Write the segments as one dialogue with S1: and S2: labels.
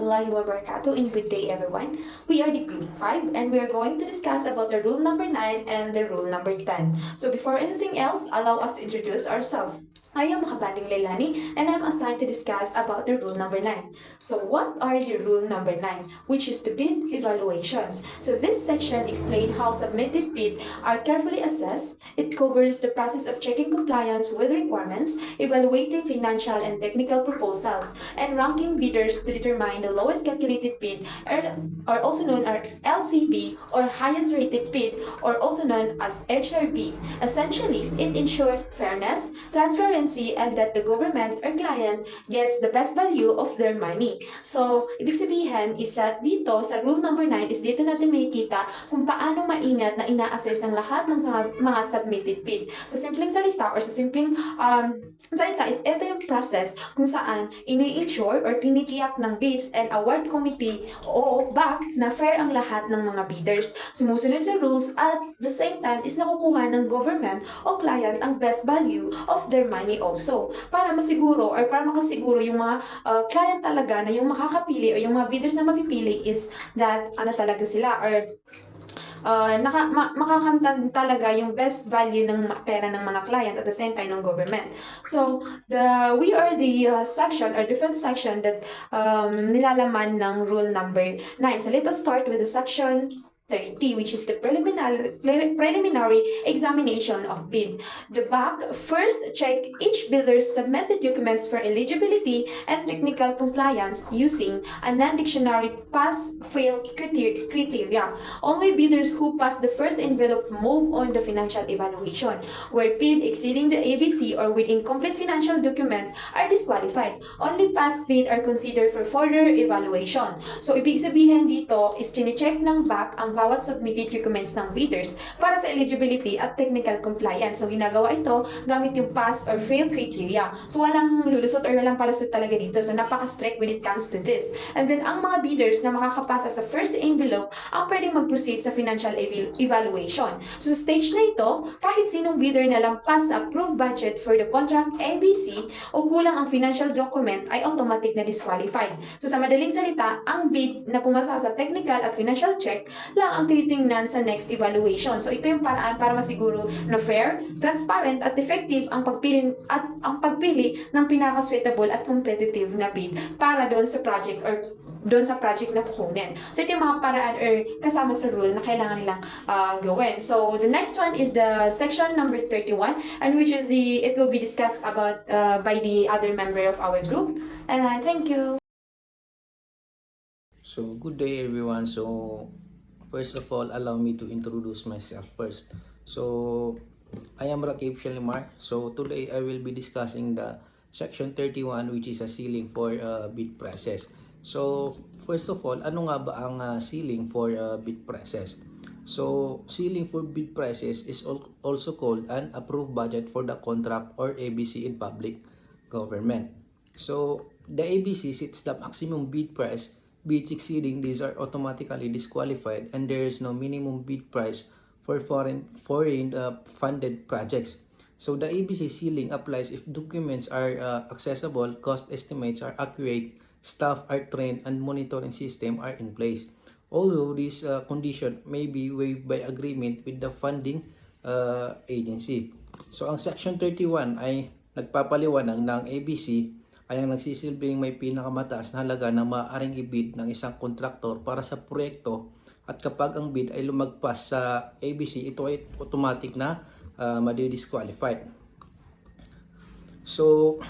S1: warahmatullahi wabarakatuh and good day everyone. We are the group 5 and we are going to discuss about the rule number 9 and the rule number 10. So before anything else, allow us to introduce ourselves. I am Makabanding Leilani and I'm assigned to discuss about the rule number 9. So what are the rule number 9, which is the bid evaluations. So this section explains how submitted bid are carefully assessed. It covers the process of checking compliance with requirements, evaluating financial and technical proposals, and ranking bidders to determine the lowest calculated bid or also known as LCB or highest rated bid or also known as HRB. Essentially, it ensures fairness, transparency, and that the government or client gets the best value of their money. So, ibig sabihin is that dito sa rule number 9 is dito natin makikita kung paano maingat na ina-assess ang lahat ng mga submitted bid. Sa simpleng salita or sa simpleng salita is ito yung process kung saan ini-ensure or tinitiyak ng bids and award committee o BAC na fair ang lahat ng mga bidders. Sumusunod sa rules at the same time is nakukuha ng government o client ang best value of their money also. Para masiguro or para makasiguro yung mga client talaga na yung makakapili o yung mga bidders na mapipili is that ano talaga sila or makakamtan talaga yung best value ng pera ng mga client at the same time ng government. So, we are the section or different section that nilalaman ng rule number 9. So, let us start with the section 30, which is the preliminary examination of bid. The BAC first check each bidder's submitted documents for eligibility and technical compliance using a non-dictionary pass-fail criteria. Only bidders who pass the first envelope move on the financial evaluation, where bid exceeding the ABC or with incomplete financial documents are disqualified. Only past bid are considered for further evaluation. So, ibig sabihin dito is chine-check ng BAC ang bawat submitted documents ng bidders para sa eligibility at technical compliance. So, ginagawa ito gamit yung pass or fail criteria. So, walang lulusot or walang palusot talaga dito. So, napaka-strict when it comes to this. And then, ang mga bidders na makakapasa sa first envelope ang pwedeng mag-proceed sa financial evaluation. So, sa stage na ito, kahit sinong bidder na lampas sa approved budget for the contract ABC o kulang ang financial document ay automatic na disqualified. So, sa madaling salita, ang bid na pumasa sa technical at financial check lang ang tinitingnan sa next evaluation. So, ito yung paraan para masiguro na fair, transparent, at effective ang pagpili ng pinaka-suitable at competitive na bid para doon sa project or doon sa project na kukunin. So, ito yung mga paraan or kasama sa rule na kailangan nilang gawin. So, the next one is the section number 31 and which is it will be discussed about by the other member of our group. And thank you.
S2: So, good day everyone. So, first of all, allow me to introduce myself first. So, I am Rakib Shalimar. So, today I will be discussing the section 31 which is a ceiling for bid process. So, first of all, ano nga ba ang ceiling for bid process? So, ceiling for bid process is also called an approved budget for the contract or ABC in public government. So, the ABC sets the maximum bid price. Bids exceeding these are automatically disqualified and there is no minimum bid price for foreign funded projects. So the ABC ceiling applies if documents are accessible, cost estimates are accurate, staff are trained, and monitoring system are in place. Although this condition may be waived by agreement with the funding agency. So ang section 31 ay nagpapaliwanag ng ABC ay ang nagsisilbing may pinakamataas na halaga na maaaring i-bid ng isang kontraktor para sa proyekto at kapag ang bid ay lumagpas sa ABC, ito ay automatic na madi-disqualified. So,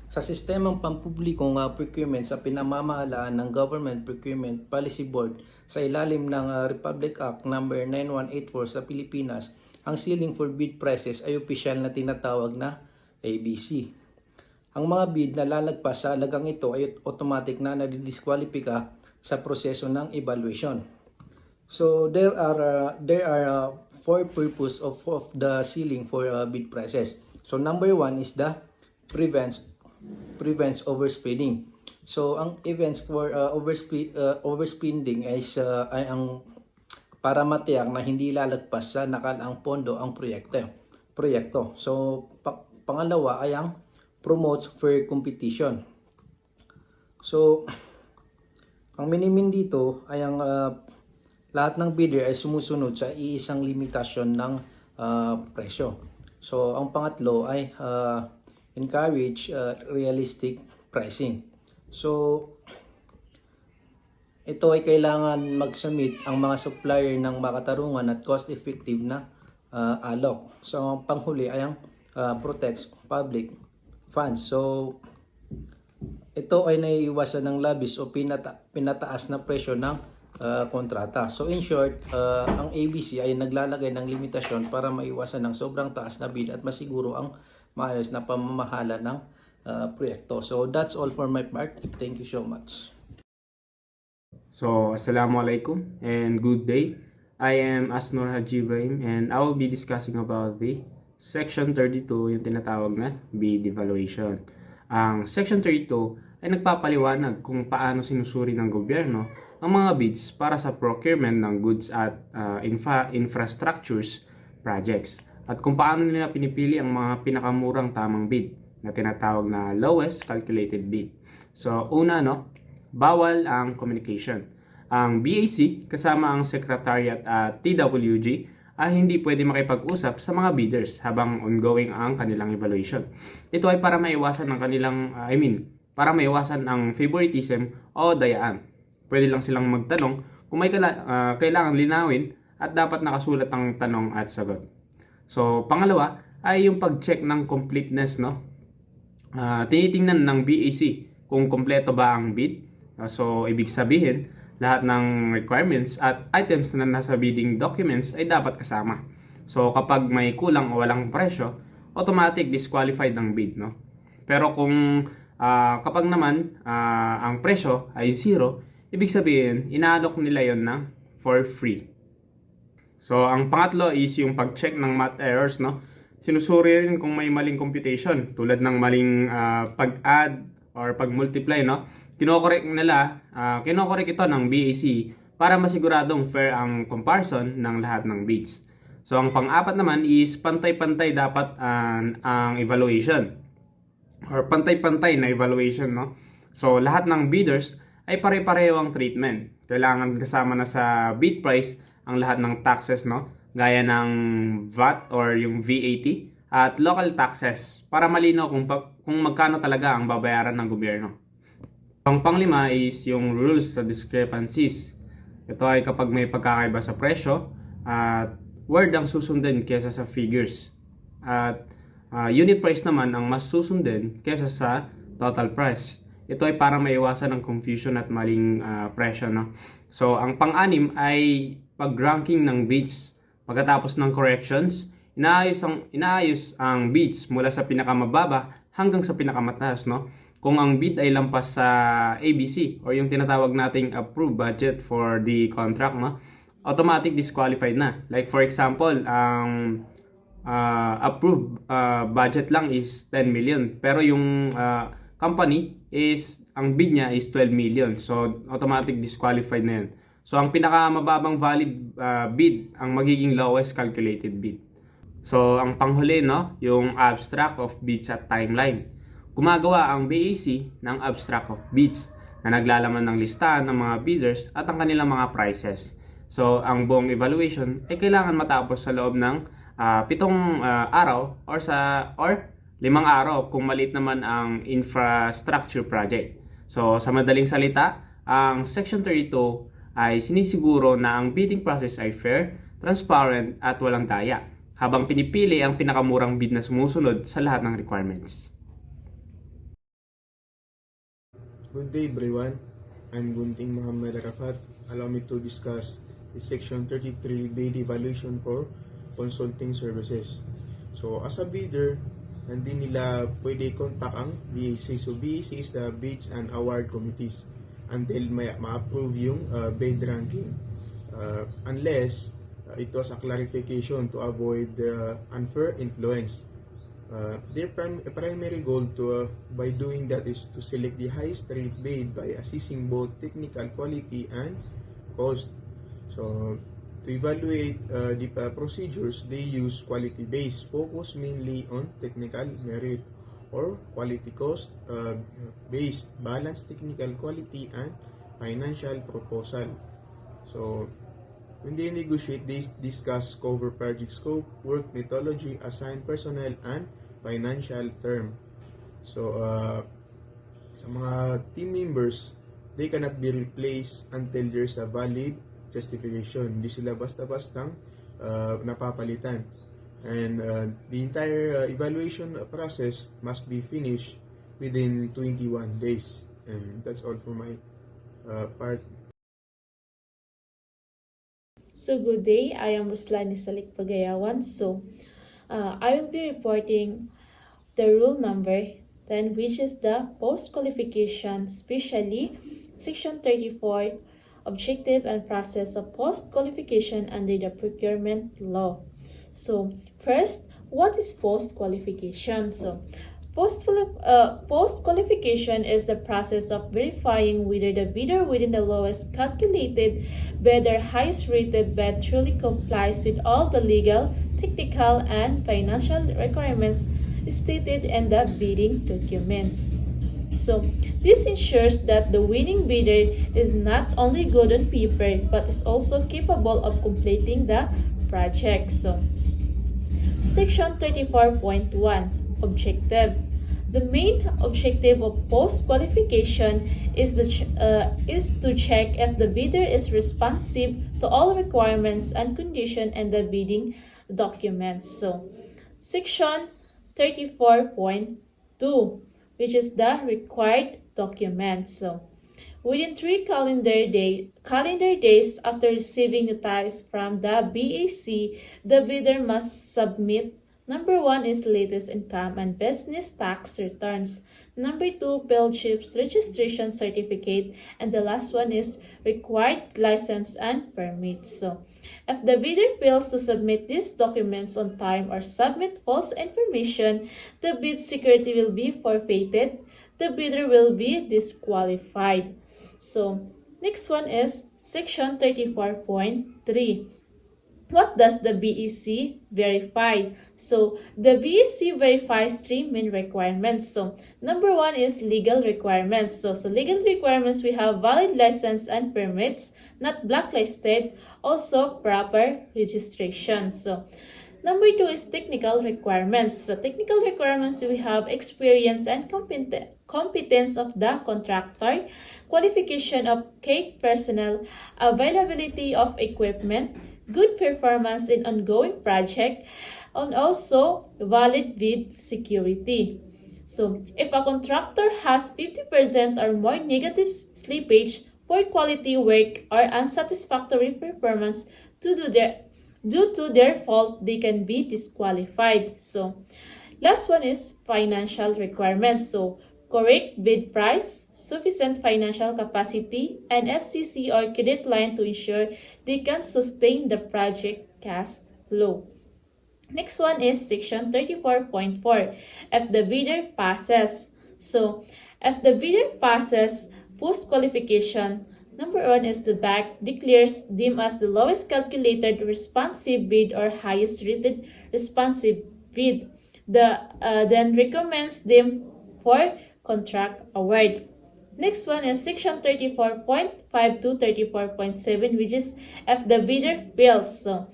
S2: sa sistemang pampublikong procurement sa pinamamahalaan ng Government Procurement Policy Board sa ilalim ng Republic Act No. 9184 sa Pilipinas, ang ceiling for bid prices ay opisyal na tinatawag na ABC. Ang mga bid na lalagpas sa halagang ito ay automatic na nadidiskwalipika sa proseso ng evaluation. So there are four purposes of the ceiling for bid prices. So number one is the prevents overspending. So ang events for overspending ay ang para matiyak na hindi lalagpas sa nakalaang pondo ang proyekto. So pangalawa ay ang promotes fair competition. So, Ang minimin dito ay ang lahat ng bidder ay sumusunod sa iisang limitasyon ng presyo. So, ang pangatlo ay encourage realistic pricing. So, ito ay kailangan mag-submit ang mga supplier ng makatarungan at cost-effective na alok. So, ang panghuli ay ang protects public funds. So, ito ay naiiwasan ng labis o pinataas na presyo ng kontrata. So, in short, ang ABC ay naglalagay ng limitasyon para maiwasan ng sobrang taas na bid at masiguro ang maayos na pamamahala ng proyekto. So, that's all for my part. Thank you so much.
S3: So, Assalamualaikum and good day. I am Asnur Haji Ibrahim and I will be discussing about the Section 32, yung tinatawag na bid evaluation. Ang Section 32 ay nagpapaliwanag kung paano sinusuri ng gobyerno ang mga bids para sa procurement ng goods at infrastructures projects at kung paano nila pinipili ang mga pinakamurang tamang bid na tinatawag na lowest calculated bid. So, una, bawal ang communication. Ang BAC kasama ang Secretariat at TWG ay hindi pwede makipag-usap sa mga bidders habang ongoing ang kanilang evaluation. Ito ay para maiwasan ang kanilang, para maiwasan ang favoritism o dayaan. Pwede lang silang magtanong kung may kailangan linawin at dapat nakasulat ang tanong at sagot. So, pangalawa ay yung pag-check ng completeness, tinitingnan ng BAC kung kompleto ba ang bid. So, ibig sabihin, lahat ng requirements at items na nasa bidding documents ay dapat kasama. So, kapag may kulang o walang presyo, automatic disqualified ang bid, Pero kung kapag naman ang presyo ay zero, ibig sabihin, inaalok nila yon na for free. So, ang pangatlo is yung pag-check ng math errors, Sinusuri rin kung may maling computation, tulad ng maling pag-add or pag-multiply, Kinokorek ito ng BAC para masiguradong fair ang comparison ng lahat ng bids. So, ang pang-apat naman is pantay-pantay dapat ang evaluation or pantay-pantay na evaluation, So, lahat ng bidders ay pare-pareho ang treatment. Kailangan kasama na sa bid price ang lahat ng taxes, Gaya ng VAT or yung VAT at local taxes para malinaw kung magkano talaga ang babayaran ng gobyerno. Ang panglima is yung rules sa discrepancies. Ito ay kapag may pagkakaiba sa presyo at word ang susundin kesa sa figures. At unit price naman ang mas susundin kesa sa total price. Ito ay para maiwasan ang confusion at maling presyo, So, ang pang-anim ay pag-ranking ng bids. Pagkatapos ng corrections, inaayos ang bids mula sa pinakamababa hanggang sa pinakamataas, Kung ang bid ay lampas sa ABC or yung tinatawag nating approved budget for the contract, automatic disqualified na. Like for example, ang approved budget lang is 10 million. Pero yung company ang bid niya is 12 million. So, automatic disqualified na yun. So, ang pinakamababang valid bid ang magiging lowest calculated bid. So, ang panghuli, yung abstract of bids at timeline. Gumagawa ang BAC ng abstract of bids na naglalaman ng listahan ng mga bidders at ang kanilang mga prices. So, ang buong evaluation ay kailangan matapos sa loob ng 7 araw or 5 araw kung maliit naman ang infrastructure project. So, sa madaling salita, ang Section 32 ay sinisiguro na ang bidding process ay fair, transparent at walang daya habang pinipili ang pinakamurang bid na sumusunod sa lahat ng requirements.
S4: Good day everyone, I'm Gunting Muhammad Arafat. Allow me to discuss the Section 33 bid evaluation for consulting services. So as a bidder, hindi nila pwede contact ang BAC. So BAC is the Bids and Award Committees until ma-approve yung bid ranking. Unless it was a clarification to avoid unfair influence. Their primary goal by doing that is to select the highest rate bid by assessing both technical quality and cost. So, to evaluate the procedures, they use quality-based, focus mainly on technical merit, or quality cost based, balance technical quality and financial proposal. So, when they negotiate, they discuss cover project scope, work methodology, assign personnel, and financial term. So, sa mga team members, they cannot be replaced until there's a valid justification. Hindi sila basta-bastang napapalitan. And the entire evaluation process must be finished within 21 days. And that's all for my part.
S5: So good day, I am Ruslani Salik Pagayawan. I will be reporting the rule number 10, which is the post-qualification, especially Section 34, objective and process of post-qualification under the procurement law. So first, what is post-qualification? Post-qualification is the process of verifying whether the bidder within the lowest calculated bid or highest rated bid truly complies with all the legal, technical, and financial requirements stated in the bidding documents. So, this ensures that the winning bidder is not only good on paper but is also capable of completing the project. So, Section 34.1, Objective. The main objective of post-qualification is to check if the bidder is responsive to all requirements and conditions in the bidding documents. So, Section 34.2, which is the required documents. So, within 3 calendar days after receiving notice from the BAC, the bidder must submit: number 1 is latest income and business tax returns. Number 2, fellowship's registration certificate. And the last one is required license and permits. So, if the bidder fails to submit these documents on time or submit false information, the bid security will be forfeited. The bidder will be disqualified. So, next one is Section 34.3. What does the BEC verify? So, the BEC verifies 3 main requirements. So, number 1 is legal requirements. So legal requirements, we have valid license and permits, not blacklisted, also proper registration. So, number 2 is technical requirements. So, technical requirements, we have experience and competence of the contractor, qualification of key personnel, availability of equipment, good performance in ongoing project, and also valid bid security. So, if a contractor has 50% or more negative slippage, poor quality work, or unsatisfactory performance due to their fault, they can be disqualified. So, last one is financial requirements. So, correct bid price, sufficient financial capacity, and FCC or credit line to ensure they can sustain the project cash flow. Next one is Section 34.4, if the bidder passes. So, if the bidder passes post-qualification, number 1 is the BAC declares them as the lowest calculated responsive bid or highest rated responsive bid. Then recommends them for contract award. Next one is Section 34.5 to 34.7, which is if the bidder fails. So,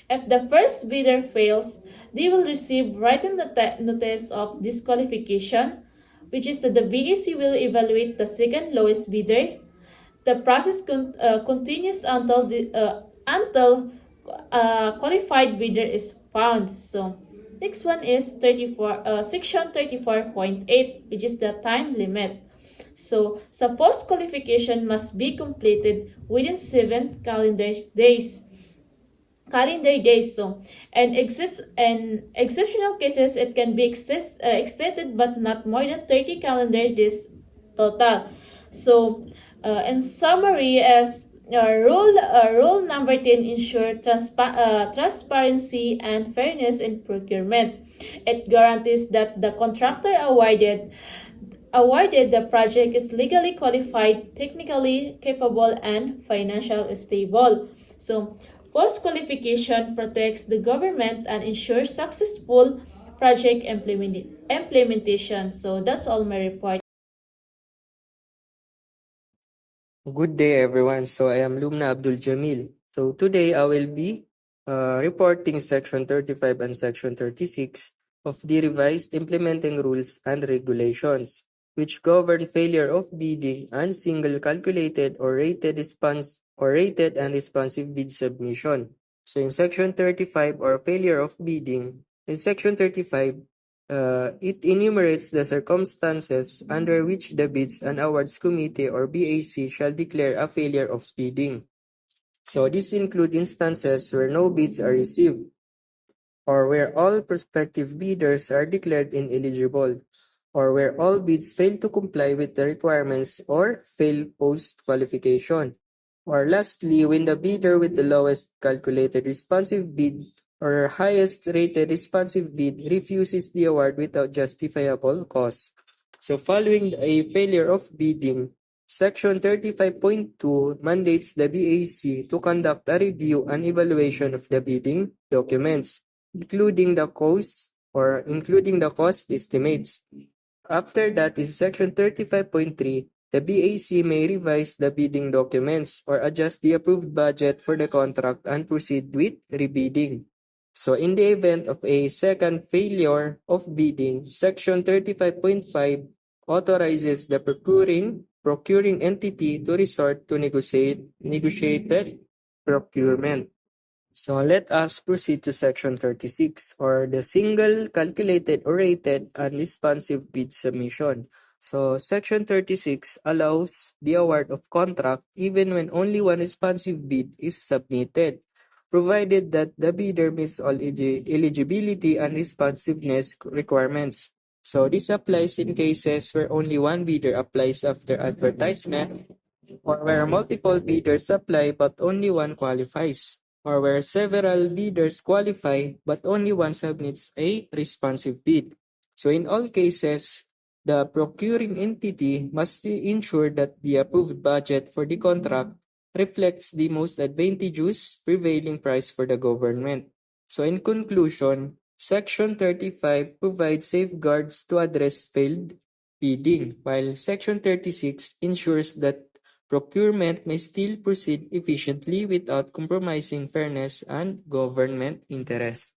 S5: if the first bidder fails, they will receive written notice of disqualification, which is that the BAC will evaluate the second lowest bidder. The process continues until qualified bidder is found. So, next one is Section 34.8, which is the time limit. So, post-qualification must be completed within 7 calendar days. So, and exceptional cases, it can be extended but not more than 30 calendar days total. So, in summary, as rule number 10 ensure transparency and fairness in procurement. It guarantees that the contractor awarded the project is legally qualified, technically capable, and financially stable. So, post-qualification protects the government and ensures successful project implementation. So, that's all my report.
S6: Good day, everyone. So I am Lumna Abdul Jamil. So today I will be reporting Section 35 and Section 36 of the revised implementing rules and regulations, which govern failure of bidding and single calculated or rated and responsive bid submission. So in Section 35 or failure of bidding, in Section 35, it enumerates the circumstances under which the Bids and Awards Committee or BAC shall declare a failure of bidding. So these include instances where no bids are received, or where all prospective bidders are declared ineligible, or where all bids fail to comply with the requirements or fail post-qualification. Or lastly, when the bidder with the lowest calculated responsive bid or highest rated responsive bid refuses the award without justifiable cause. So following a failure of bidding, Section 35.2 mandates the BAC to conduct a review and evaluation of the bidding documents, including the cost estimates. After that, in Section 35.3, the BAC may revise the bidding documents or adjust the approved budget for the contract and proceed with rebidding. So in the event of a second failure of bidding, Section 35.5 authorizes the procuring entity to resort to negotiated procurement. So let us proceed to Section 36, or the single calculated or rated unresponsive bid submission. So Section 36 allows the award of contract even when only one responsive bid is submitted, provided that the bidder meets all eligibility and responsiveness requirements. So this applies in cases where only one bidder applies after advertisement, or where multiple bidders apply but only one qualifies, or where several bidders qualify but only one submits a responsive bid. So in all cases, the procuring entity must ensure that the approved budget for the contract reflects the most advantageous prevailing price for the government. So in conclusion, Section 35 provides safeguards to address failed bidding, while Section 36 ensures that procurement may still proceed efficiently without compromising fairness and government interest.